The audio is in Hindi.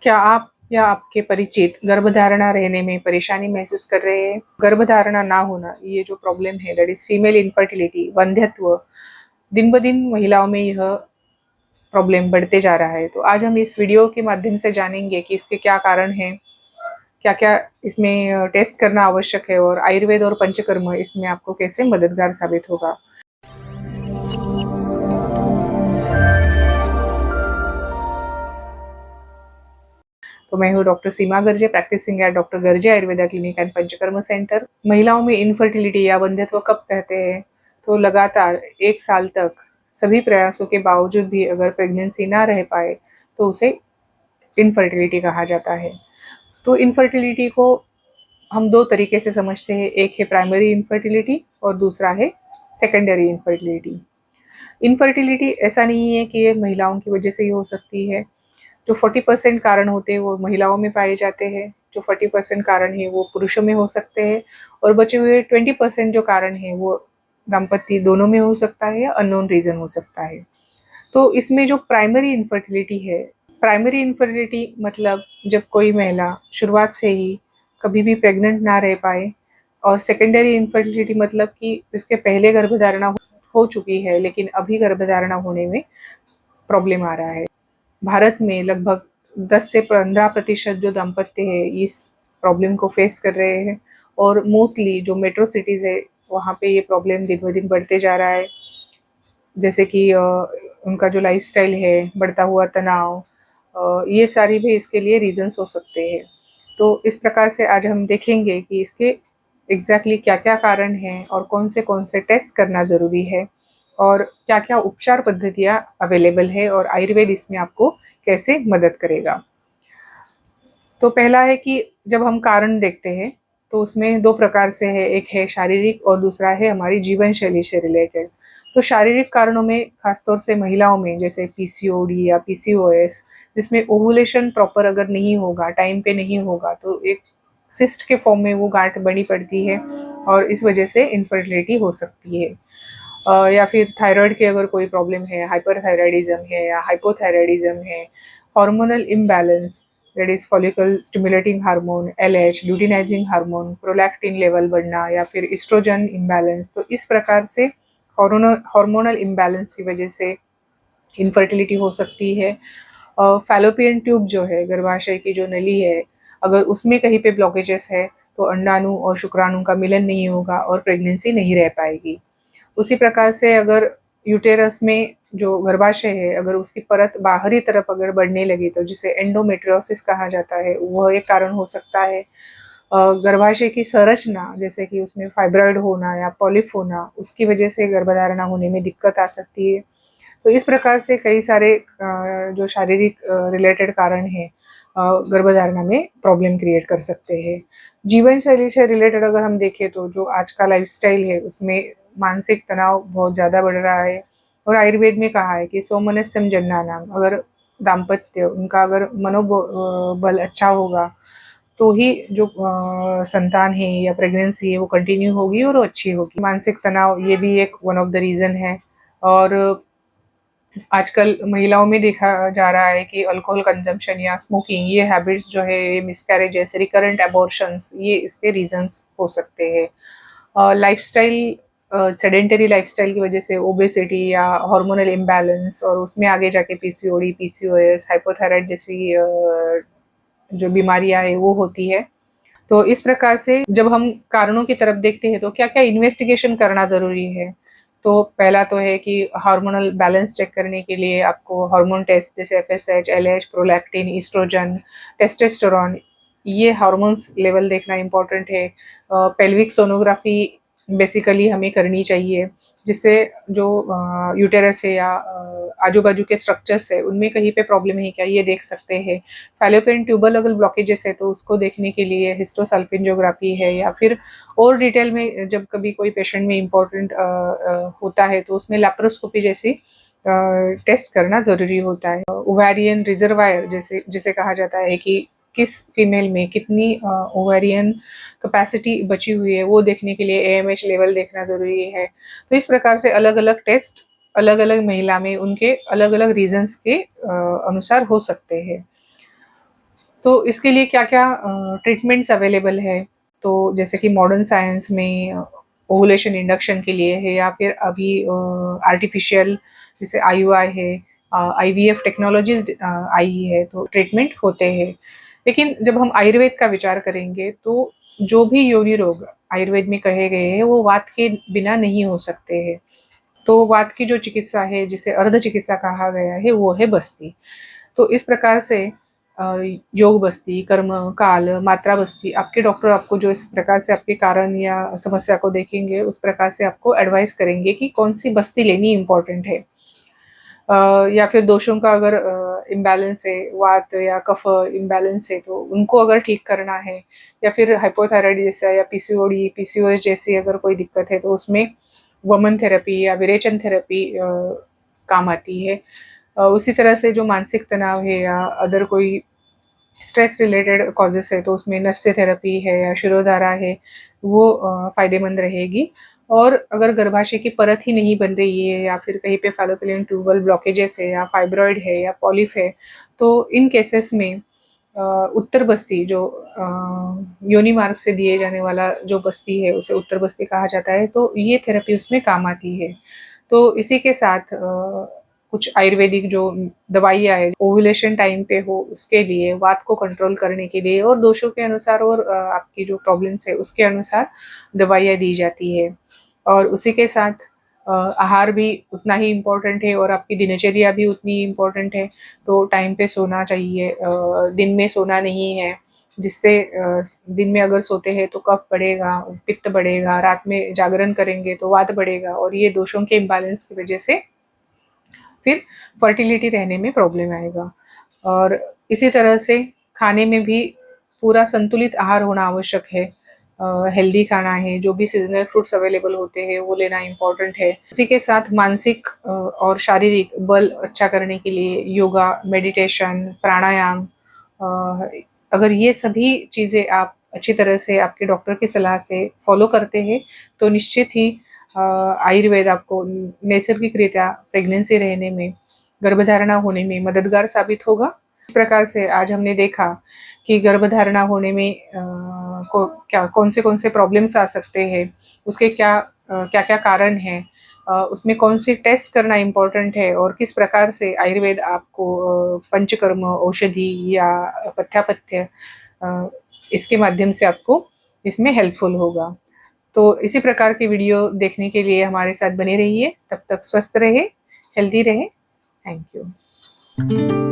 क्या आप या आपके परिचित गर्भधारणा रहने में परेशानी महसूस कर रहे हैं? गर्भधारणा ना होना, ये जो प्रॉब्लम है दैट इज फीमेल इनफर्टिलिटी, वंध्यत्व, दिन ब दिन महिलाओं में यह प्रॉब्लम बढ़ते जा रहा है। तो आज हम इस वीडियो के माध्यम से जानेंगे कि इसके क्या कारण हैं, क्या-क्या इसमें टेस्ट करना आवश्यक है और आयुर्वेद और पंचकर्म इसमें आपको कैसे मददगार साबित होगा। तो मैं हूँ doctor Seema Garje, practising at doctor Garje Ayurveda clinic and Panchakarma centre. महिलाओं में इनफर्टिलिटी या वंध्यत्व कब कहते हैं? तो लगातार 1 साल तक सभी प्रयासों के बावजूद भी अगर प्रेगनेंसी ना रह पाए तो उसे इनफर्टिलिटी कहा जाता है। तो इनफर्टिलिटी को हम 2 तरीके से समझते हैं, एक है प्राइमरी इनफर्टिलिटी और दूसरा है सेकेंडरी इनफर्टिलिटी। इनफर्टिलिटी ऐसा नहीं है कि ये महिलाओं की वजह से ही हो सकती है। जो 40% कारण होते हैं वो महिलाओं में पाए जाते हैं, जो 40% कारण है वो पुरुषों में हो सकते हैं और बचे हुए 20% जो कारण है वो दाम्पत्य दोनों में हो सकता है या अननोन रीजन हो सकता है। तो इसमें जो प्राइमरी इनफर्टिलिटी मतलब जब कोई महिला शुरुआत से ही कभी भी प्रेग्नेंट ना रह पाए, और सेकेंडरी इनफर्टिलिटी मतलब कि इसके पहले गर्भधारणा हो चुकी है लेकिन अभी गर्भधारणा होने में प्रॉब्लम आ रहा है। भारत में लगभग 10 से 15% जो दाम्पत्य है इस प्रॉब्लम को फेस कर रहे हैं और मोस्टली जो मेट्रो सिटीज़ है वहाँ पे ये प्रॉब्लम दिन ब दिन बढ़ते जा रहा है। जैसे कि उनका जो लाइफस्टाइल है, बढ़ता हुआ तनाव, ये सारी भी इसके लिए रीजंस हो सकते हैं। तो इस प्रकार से आज हम देखेंगे कि इसके एग्जैक्टली क्या-क्या कारण हैं और कौन से टेस्ट करना ज़रूरी है और क्या-क्या उपचार पद्धतियाँ अवेलेबल है और आयुर्वेद इसमें आपको कैसे मदद करेगा। तो पहला है कि जब हम कारण देखते हैं तो उसमें 2 प्रकार से है, एक है शारीरिक और दूसरा है हमारी जीवन शैली से रिलेटेड। तो शारीरिक कारणों में खासतौर से महिलाओं में जैसे पीसीओडी या पीसीओएस, जिसमें ओवुलेशन प्रॉपर अगर नहीं होगा, टाइम पे नहीं होगा तो एक सिस्ट के फॉर्म में वो गांठ बनी पड़ती है और इस वजह से इनफर्टिलिटी हो सकती है। या फिर थायराइड की अगर कोई प्रॉब्लम है, हाइपरथायराइडिज्म है या हाइपोथायराइडिज्म है, hormonal imbalance that is follicle stimulating hormone LH, luteinizing hormone, prolactin level बढ़ना या फिर एस्ट्रोजन इम्बैलेंस, तो इस प्रकार से हार्मोनल इम्बैलेंस की वजह से इनफर्टिलिटी हो सकती है। फैलोपियन ट्यूब जो है, गर्भाशय की जो नली है, अगर उसमें कहीं पे ब्लॉकेजेस है तो अंडाणु और शुक्राणु का मिलन नहीं होगा और प्रेगनेंसी नहीं रह पाएगी। उसी प्रकार से अगर यूटेरस में जो गर्भाशय है अगर उसकी परत बाहरी तरफ अगर बढ़ने लगी तो जिसे एंडोमेट्रियोसिस कहा जाता है, वह एक कारण हो सकता है। गर्भाशय की संरचना जैसे कि उसमें फाइब्रॉइड होना या पॉलिप होना, उसकी वजह से गर्भधारणा होने में दिक्कत आ सकती है। तो इस प्रकार से कई सारे जो शारीरिक रिलेटेड कारण हैं गर्भधारणा में प्रॉब्लम क्रिएट कर सकते हैं। जीवन शैली से रिलेटेड अगर हम देखें तो जो आज का लाइफस्टाइल है उसमें मानसिक तनाव बहुत ज़्यादा बढ़ रहा है और आयुर्वेद में कहा है कि सोमनस्यम जन्नानाम, अगर दाम्पत्य उनका अगर मनोबल अच्छा होगा तो ही जो संतान है या प्रेगनेंसी है वो कंटिन्यू होगी और वो अच्छी होगी। मानसिक तनाव ये भी एक वन ऑफ द रीज़न है। और आजकल महिलाओं में देखा जा रहा है कि अल्कोहल कंजम्पशन या स्मोकिंग, ये हैबिट्स जो है, ये मिसकैरेजेस, रिकरेंट अबॉर्शंस, ये इसके रीजंस हो सकते हैं। लाइफस्टाइल, सेडेंटरी लाइफस्टाइल की वजह से ओबेसिटी या हार्मोनल इम्बैलेंस और उसमें आगे जाके पीसीओडी, पीसीओएस, हाइपोथायराइड जैसी जो बीमारियां है वो होती है। तो इस प्रकार से जब हम कारणों की तरफ देखते हैं तो क्या क्या इन्वेस्टिगेशन करना ज़रूरी है। तो पहला तो है कि हार्मोनल बैलेंस चेक करने के लिए आपको हार्मोन टेस्ट जैसे FSH, LH, prolactin, oestrogen, testosterone, ये हार्मोन्स लेवल देखना इम्पोर्टेंट है। पेल्विक सोनोग्राफी बेसिकली हमें करनी चाहिए जिससे जो यूटेरस है या आजू बाजू के स्ट्रक्चर्स है उनमें कहीं पे प्रॉब्लम है क्या ये देख सकते हैं। फैलोपियन ट्यूबल अगर ब्लॉकेजेस है तो उसको देखने के लिए हिस्टोसल्फिंजियोग्राफी है या फिर और डिटेल में जब कभी कोई पेशेंट में इम्पोर्टेंट होता है तो उसमें लैप्रोस्कोपी जैसी टेस्ट करना ज़रूरी होता है। ओवेरियन रिजर्वायर जैसे जिसे कहा जाता है कि किस फीमेल में कितनी ओवेरियन कैपेसिटी बची हुई है वो देखने के लिए एएमएच लेवल देखना ज़रूरी है। तो इस प्रकार से अलग अलग टेस्ट अलग अलग महिला में उनके अलग अलग रीजंस के अनुसार हो सकते हैं। तो इसके लिए क्या-क्या ट्रीटमेंट्स अवेलेबल है, तो जैसे कि मॉडर्न साइंस में ओवुलेशन इंडक्शन के लिए है, या फिर अभी आर्टिफिशियल जैसे आईयूआई है, आईवीएफ टेक्नोलॉजीज़ आई है, तो ट्रीटमेंट होते हैं। लेकिन जब हम आयुर्वेद का विचार करेंगे, तो जो भी योनि रोग आयुर्वेद में कहे गए हैं, वो वात के बिना नहीं हो सकते हैं। तो वात की जो चिकित्सा है, जिसे अर्ध चिकित्सा कहा गया है, वो है बस्ती। तो इस प्रकार से अ, योग बस्ती, कर्म, काल, मात्रा बस्ती, आपके डॉक्टर आपको जो इस प्रकार से आपके कारण या समस्या को देखेंगे, उस प्रकार से आपको एडवाइस करेंगे कि कौन-सी बस्ती लेनी इम्पोर्टेंट है। या फिर दोषों का अगर इम्बैलेंस है, वात या कफ इम्बैलेंस है, तो उनको अगर ठीक करना है, या फिर हाइपोथायराइड जैसा या पीसीओडी, पीसीओएस जैसी अगर कोई दिक्कत है, तो उसमें वमन थेरेपी या विरेचन थेरेपी काम आती है। उसी तरह से जो मानसिक तनाव है या अदर कोई स्ट्रेस रिलेटेड कॉजेस है, तो उसमें नस्य थेरेपी है या शिरोधारा है, वो फ़ायदेमंद रहेगी। और अगर गर्भाशय की परत ही नहीं बन रही है, या फिर कहीं पे फैलोपियन ट्यूबल ब्लॉकेजेस है, या फाइब्रॉइड है, या पॉलिप है, तो इन केसेस में उत्तर बस्ती जो योनि मार्ग से दिए जाने वाला जो बस्ती है, उसे उत्तर बस्ती कहा जाता है, तो ये थेरेपी उसमें काम आती है। तो इसी के साथ कुछ आयुर्वेदिक जो दवाइयाँ हैं, ओव्यूलेशन टाइम पे हो उसके लिए, वात को कंट्रोल करने के लिए, और दोषों के अनुसार और आपकी जो प्रॉब्लम्स है उसके अनुसार दवाइयाँ दी जाती है। और उसी के साथ आहार भी उतना ही इम्पोर्टेंट है, और आपकी दिनचर्या भी उतनी ही इम्पोर्टेंट है। तो टाइम पे सोना चाहिए, दिन में सोना नहीं है, जिससे दिन में अगर सोते हैं तो कफ बढ़ेगा, पित्त बढ़ेगा, रात में जागरण करेंगे तो वात बढ़ेगा, और ये दोषों के इम्बैलेंस की वजह से फिर फर्टिलिटी रहने में प्रॉब्लम आएगा। और इसी तरह से खाने में भी पूरा संतुलित आहार होना आवश्यक है। हेल्दी खाना है, जो भी सीज़नल फ्रूट्स अवेलेबल होते हैं वो लेना इम्पोर्टेंट है। उसी के साथ मानसिक और शारीरिक बल अच्छा करने के लिए योगा, मेडिटेशन, प्राणायाम, अ, अगर ये सभी चीज़ें आप अच्छी तरह से आपके डॉक्टर की सलाह से फॉलो करते हैं, तो निश्चित ही आयुर्वेद आपको नैसर्गिक रीत्या प्रेगनेंसी रहने में, गर्भधारणा होने में मददगार साबित होगा। इस प्रकार से आज हमने देखा कि गर्भधारणा होने में कौन से प्रॉब्लम्स आ सकते हैं, उसके क्या-क्या कारण हैं, उसमें कौन-सी टेस्ट करना इम्पोर्टेंट है, और किस प्रकार से आयुर्वेद आपको पंचकर्म, औषधि या पथ्यापथ्य अ, इसके माध्यम से आपको इसमें हेल्पफुल होगा। तो इसी प्रकार की वीडियो देखने के लिए हमारे साथ बने रहिए। तब तक स्वस्थ रहें, हेल्दी रहें। Thank you.